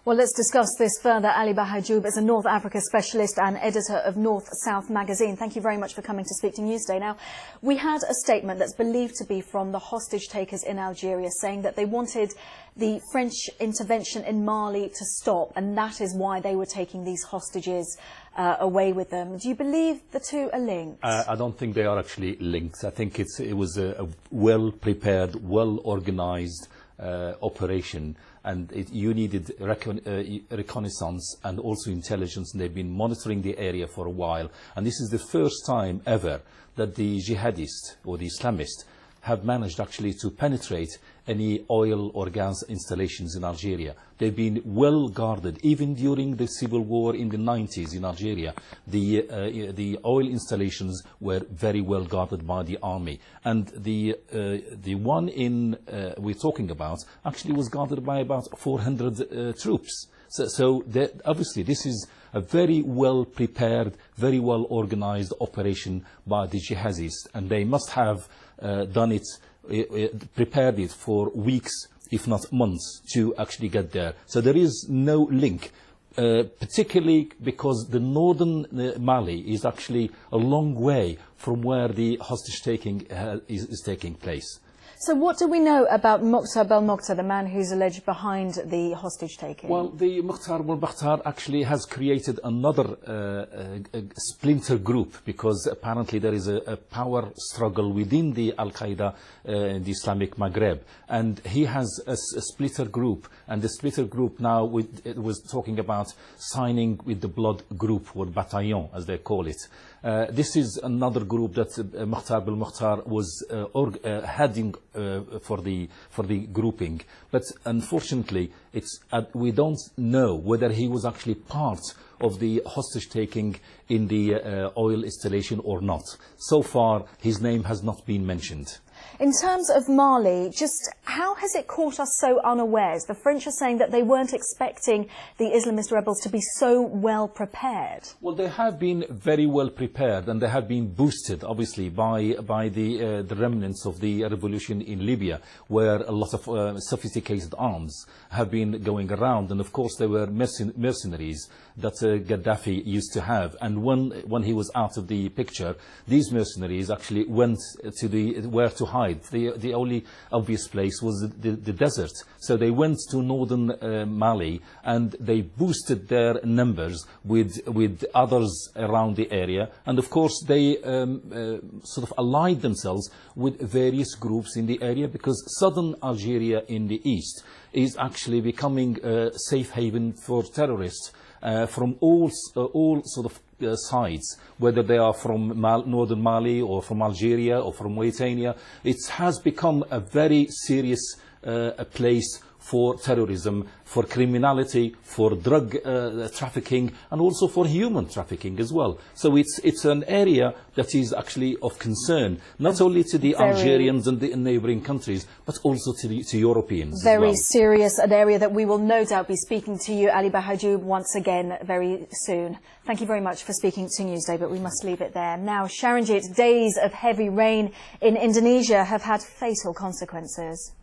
Well, let's discuss this further. Ali Bahaijoub is a North Africa specialist and editor of North-South magazine. Thank you very much for coming to speak to Newsday. Now, we had a statement that's believed to be from the hostage takers in Algeria saying that they wanted the French intervention in Mali to stop, and that is why they were taking these hostages away with them. Do you believe the two are linked? I don't think they are actually linked. I think it was a well-prepared, well-organized operation, and you needed reconnaissance and also intelligence, and they've been monitoring the area for a while. And this is the first time ever that the jihadists or the Islamists have managed actually to penetrate any oil or gas installations in Algeria. They've been well guarded. Even during the civil war in the 90s in Algeria, the oil installations were very well guarded by the army. And the one we're talking about actually was guarded by about 400 troops. So obviously this is a very well prepared, very well organized operation by the jihadists, and they must have done it, prepared it for weeks, if not months, to actually get there. So there is no link, particularly because the northern Mali is actually a long way from where the hostage taking is taking place. So what do we know about Mokhtar Belmokhtar, the man who's alleged behind the hostage taking? Well, the Mokhtar Belmokhtar actually has created another splinter group, because apparently there is a power struggle within the Al-Qaeda, the Islamic Maghreb. And he has a splitter group, and the splitter group now was talking about signing with the blood group, or Bataillon as they call it. This is another group that Mokhtar Belmokhtar was heading for the grouping, but unfortunately we don't know whether he was actually part of the hostage taking in the oil installation or not. So far his name has not been mentioned. In terms of Mali, just how has it caught us so unawares? The French are saying that they weren't expecting the Islamist rebels to be so well prepared. Well, they have been very well prepared, and they have been boosted, obviously, by the remnants of the revolution in Libya, where a lot of sophisticated arms have been going around. And of course, there were mercenaries that Gaddafi used to have. And when he was out of the picture, these mercenaries actually went to where to hide. The only obvious place was the desert. So they went to northern Mali, and they boosted their numbers with others around the area. And of course they sort of allied themselves with various groups in the area, because southern Algeria in the east is actually becoming a safe haven for terrorists from all sort of sides, whether they are from northern Mali or from Algeria or from Mauritania. It has become a very serious place for terrorism, for criminality, for drug trafficking, and also for human trafficking as well. So it's an area that is actually of concern, not only to the Algerians and the neighbouring countries, but also to Europeans very as well. Serious, an area that we will no doubt be speaking to you, Ali Bahaijoub, once again very soon. Thank you very much for speaking to Newsday, but we must leave it there. Now, Sharanjit, days of heavy rain in Indonesia have had fatal consequences.